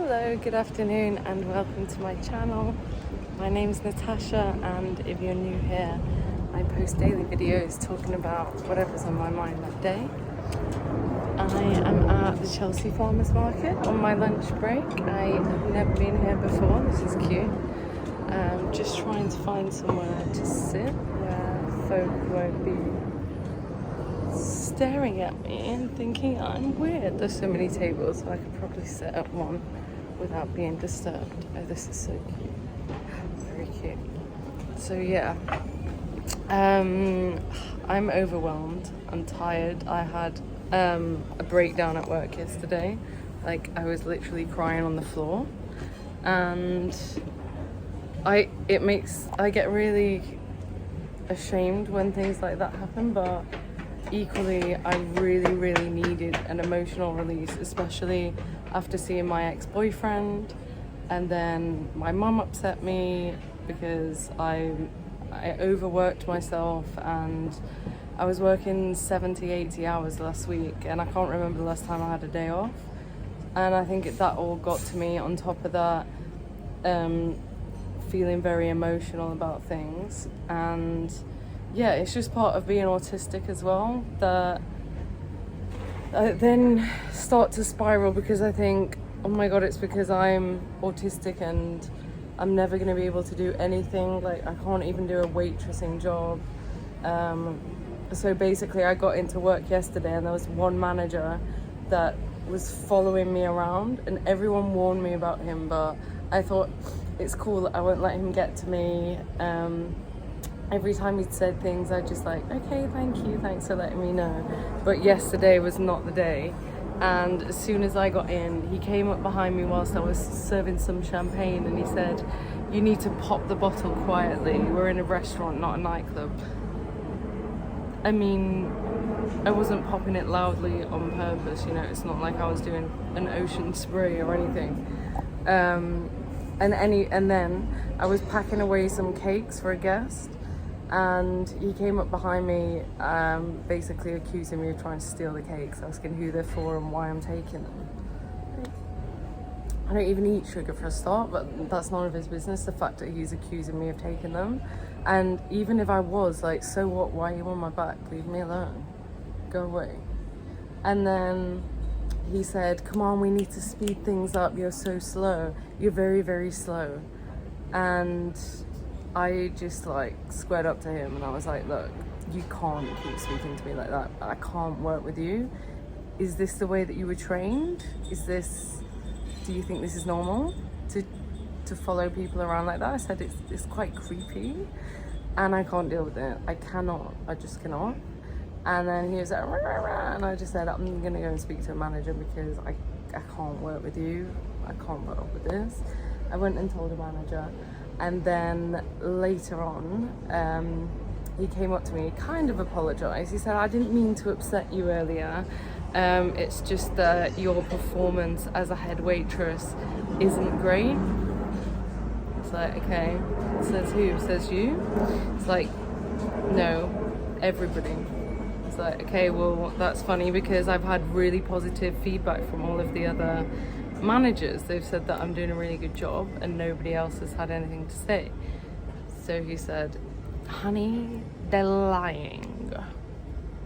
Hello, good afternoon and welcome to my channel. My name's Natasha, and if you're new here, I post daily videos talking about whatever's on my mind that day. I am at the Chelsea Farmers Market on my lunch break. I have never been here before, this is cute. Just trying to find somewhere to sit where folk won't be staring at me and thinking I'm weird. There's so many tables, so I could probably sit at one without being disturbed. Oh, this is so cute. Very cute. So yeah, I'm overwhelmed. I'm tired. I had a breakdown at work yesterday. Like, I was literally crying on the floor, and I get really ashamed when things like that happen, but equally I really needed an emotional release, especially after seeing my ex-boyfriend, and then my mum upset me because I overworked myself, and I was working 70-80 hours last week, and I can't remember the last time I had a day off, and I think that all got to me. On top of that, feeling very emotional about things, and yeah, it's just part of being autistic as well, that I then start to spiral because I think, oh my god, it's because I'm autistic and I'm never going to be able to do anything. Like, I can't even do a waitressing job. So basically I got into work yesterday and there was one manager that was following me around, and everyone warned me about him, but I thought it's cool, I won't let him get to me. Every time he'd said things, I'd just like, okay, thank you, thanks for letting me know. But yesterday was not the day. And as soon as I got in, he came up behind me whilst I was serving some champagne, and he said, you need to pop the bottle quietly. We're in a restaurant, not a nightclub. I mean, I wasn't popping it loudly on purpose, you know, it's not like I was doing an ocean spray or anything. And then I was packing away some cakes for a guest, and he came up behind me, basically accusing me of trying to steal the cakes, asking who they're for and why I'm taking them. I don't even eat sugar for a start, but that's none of his business, the fact that he's accusing me of taking them. And even if I was, like, so what, why are you on my back? Leave me alone. Go away. And then he said, come on, we need to speed things up, you're so slow. You're very slow. And I just like squared up to him and I was like, look, you can't keep speaking to me like that. I can't work with you. Is this the way that you were trained? Do you think this is normal to follow people around like that? I said, it's quite creepy and I can't deal with it. I just cannot. And then he was like, rah, rah, rah, and I just said, I'm gonna go and speak to a manager because I can't work with you. I can't work with this. I went and told a manager. And then later on, he came up to me, kind of apologised. He said, I didn't mean to upset you earlier. It's just that your performance as a head waitress isn't great. It's like, okay. Says who? Says you? It's like, no, everybody. It's like, okay, well, that's funny because I've had really positive feedback from all of the other managers. They've said that I'm doing a really good job and nobody else has had anything to say. So he said, honey, they're lying.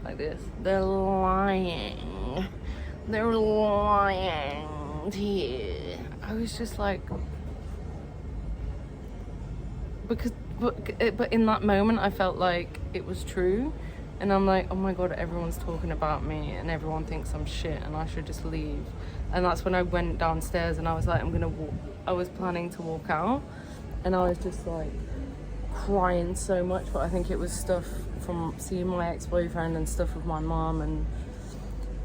Like this. They're lying. They're lying to you. I was just like, but in that moment I felt like it was true. And I'm like, oh my god, everyone's talking about me and everyone thinks I'm shit and I should just leave. And that's when I went downstairs and I was like, I was planning to walk out, and I was just like crying so much, but I think it was stuff from seeing my ex-boyfriend and stuff with my mom and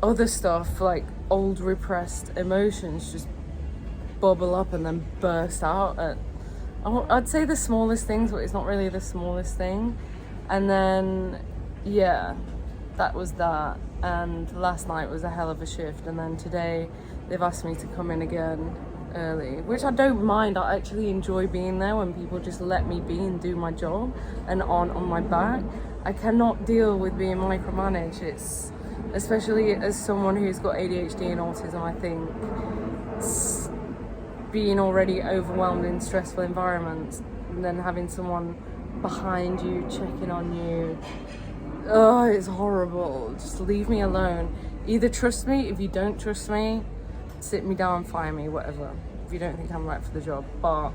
other stuff, like old repressed emotions just bubble up and then burst out at, I'd say the smallest things, but it's not really the smallest thing. And then yeah, that was that. And last night was a hell of a shift, and then today they've asked me to come in again early, which I don't mind. I actually enjoy being there when people just let me be and do my job and aren't on my back. I cannot deal with being micromanaged. It's, especially as someone who's got ADHD and autism, I think being already overwhelmed in stressful environments, and then having someone behind you checking on you. Oh, it's horrible. Just leave me alone. Either trust me. If you don't trust me, sit me down, fire me, whatever. If you don't think I'm right for the job, but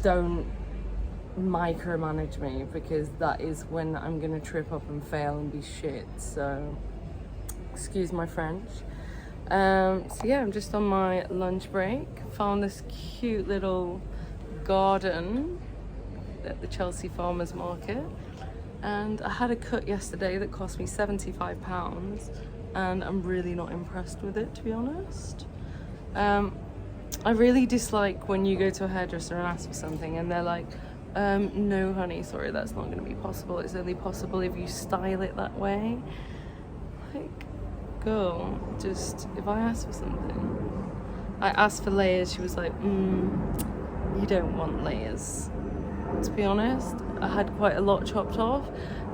don't micromanage me, because that is when I'm gonna trip up and fail and be shit. So excuse my French. So yeah, I'm just on my lunch break. Found this cute little garden at the Chelsea Farmers Market, and I had a cut yesterday that cost me £75, and I'm really not impressed with it, to be honest. I really dislike when you go to a hairdresser and ask for something and they're like, no honey, sorry, that's not going to be possible. It's only possible if you style it that way. Like, girl, just, if I ask for something, I asked for layers, she was like, you don't want layers. To be honest, I had quite a lot chopped off,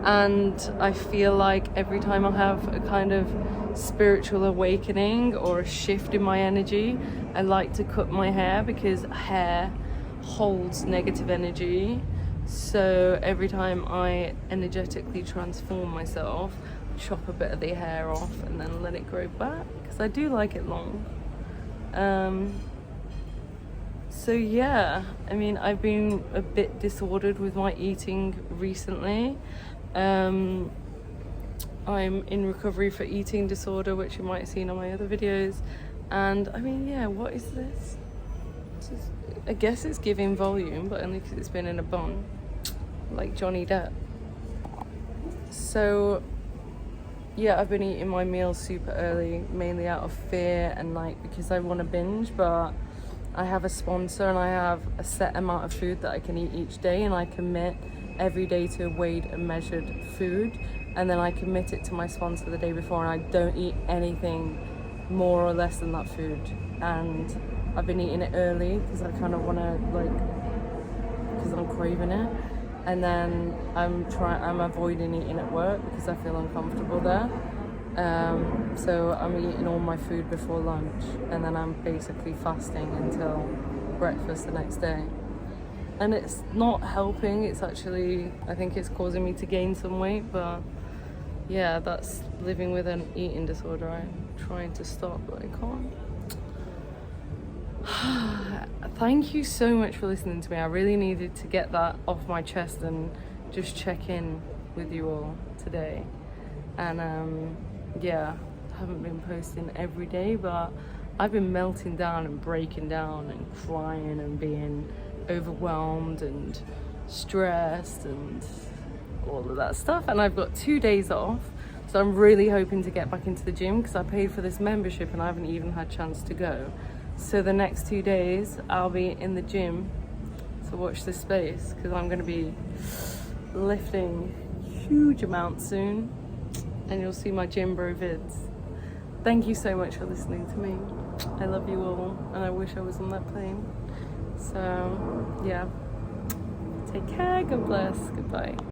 and I feel like every time I have a kind of spiritual awakening or a shift in my energy, I like to cut my hair, because hair holds negative energy. So every time I energetically transform myself, chop a bit of the hair off and then let it grow back, because I do like it long. So yeah, I mean, I've been a bit disordered with my eating recently. I'm in recovery for eating disorder, which you might have seen on my other videos. And I mean, yeah, what is this? I guess it's giving volume, but only because it's been in a bun, like Johnny Depp. So yeah, I've been eating my meals super early, mainly out of fear and like because I want to binge, but I have a sponsor and I have a set amount of food that I can eat each day, and I commit every day to a weighed and measured food, and then I commit it to my sponsor the day before, and I don't eat anything more or less than that food. And I've been eating it early because I kind of want to, like, because I'm craving it, and then I'm avoiding eating at work because I feel uncomfortable there. So I'm eating all my food before lunch, and then I'm basically fasting until breakfast the next day. And it's not helping, it's actually, I think it's causing me to gain some weight, but yeah, that's living with an eating disorder. I'm trying to stop, but I can't. Thank you so much for listening to me. I really needed to get that off my chest and just check in with you all today. And yeah, I haven't been posting every day, but I've been melting down and breaking down and crying and being overwhelmed and stressed and all of that stuff. And I've got 2 days off, so I'm really hoping to get back into the gym because I paid for this membership and I haven't even had a chance to go. So the next 2 days I'll be in the gym, so watch this space, because I'm going to be lifting huge amounts soon, and you'll see my gym bro vids. Thank you so much for listening to me. I love you all, and I wish I was on that plane. So yeah, take care, God bless, goodbye.